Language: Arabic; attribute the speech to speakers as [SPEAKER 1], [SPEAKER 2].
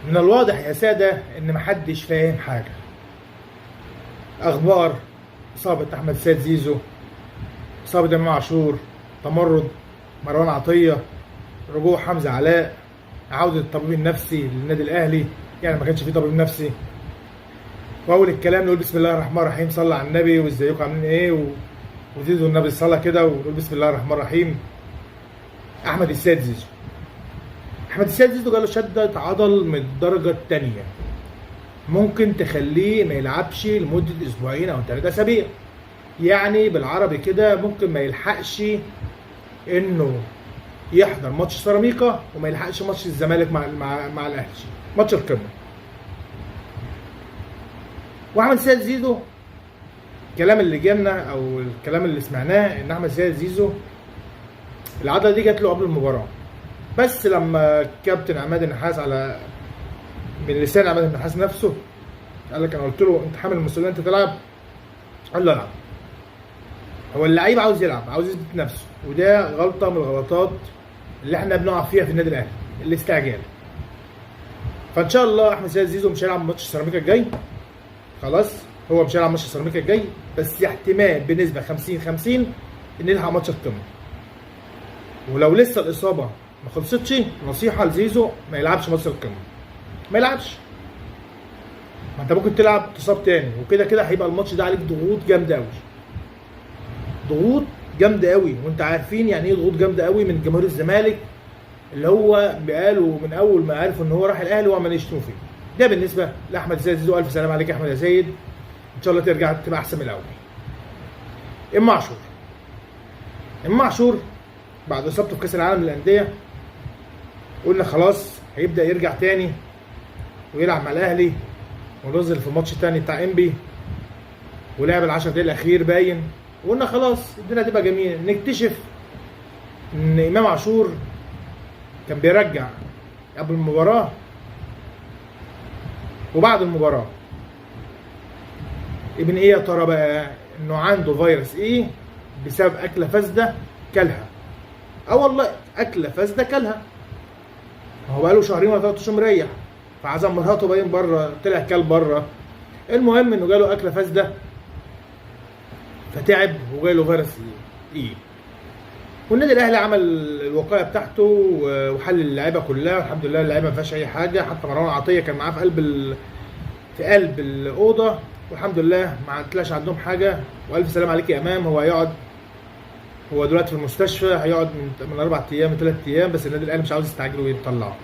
[SPEAKER 1] من الواضح يا سادة إن محدش فاهم حاجة. أخبار إصابة أحمد السيد زيزو، إصابة إمام عاشور، تمرد مروان عطية، رجوع حمزة علاء، عودة الطبيب النفسي للنادي الأهلي، يعني ما كانش فيه طبيب نفسي. وأول الكلام نقول بسم الله الرحمن الرحيم، صلى على النبي وإزيكم عاملين إيه، وزيدوا النبي الصلاة كده ونقول بسم الله الرحمن الرحيم. أحمد السيد زيزو، أحمد السيد زيزو جاله شدة عضل من الدرجة التانية، ممكن تخليه ما يلعبش لمدة أسبوعين أو 3 أسابيع. يعني بالعربي كده ممكن ما يلحقش إنه يحضر ماتش سيراميكا وما يلحقش ماتش الزمالك مع الأهلي، ماتش القمة. وأحمد السيد زيزو الكلام اللي جالنا أو الكلام اللي سمعناه إن أحمد السيد زيزو العضلة دي جات له قبل المباراة، بس لما كابتن عماد النحاس على من لسان عماد النحاس نفسه قال لك، انا قلت له انت حامل المسؤوليه انت تلعب؟ قال له العب. هو اللعيب عاوز يلعب، عاوز يثبت نفسه، وده غلطه من الغلطات اللي احنا بنقع فيها في النادي الاهلي، الاستعجال. فان شاء الله احمد سيد زيزو مش هيلعب ماتش سيراميكا الجاي، خلاص هو مش هيلعب ماتش سيراميكا الجاي، بس احتمال بنسبه 50-50 ان يلحق ماتش القمه. ولو لسه الاصابه ما خلصتش، نصيحه لزيزو ما يلعبش ماتش القمه، ما يلعبش. ما انت ممكن تلعب تصاب تاني، وكده كده هيبقى الماتش ده عليك ضغوط جامده قوي، ضغوط جامده قوي، وانت عارفين يعني ايه ضغوط جامده قوي من جماهير الزمالك اللي هو بقاله من اول ما عرف ان هو راح الاهلي وعمال يشتموا فيه. ده بالنسبه لاحمد السيد زيزو. الف سلام عليك يا احمد يا سيد، ان شاء الله ترجع تبقى احسن من الاول. امام عاشور بعد اصابته في كاس العالم للانديه قلنا خلاص هيبدا يرجع تاني ويلعب مع الاهلي، ونزل في الماتش الثاني بتاع انبي ولعب ال10 دقايق الاخير باين، وقلنا خلاص الدنيا هتبقى جميله. نكتشف ان امام عاشور كان بيرجع قبل المباراه وبعد المباراه. ابن ايه يا ترى بقى؟ انه عنده فيروس ايه بسبب اكله فاسده كلها. والله اكله فاسده كلها، هو بقاله شهرين ولا 3 اشهر مريح، فعزم مراته باين بره، طلع كلب بره. المهم انه جاله اكله فاسده فتعب وجاله فيروس ايه. والنادي الاهلي عمل الوقايه بتاعته وحل اللعيبه كلها، والحمد لله اللعيبه ما فيهاش اي حاجه، حتى مروان عطيه كان معاه في قلب الاوضه، والحمد لله ما طلعش عندهم حاجه. والف سلام عليك يا امام. هو دلوقتي في المستشفى، هيقعد من 4 ايام ل3 ايام، بس النادي الاهلي مش عاوز يستعجل ويطلعه.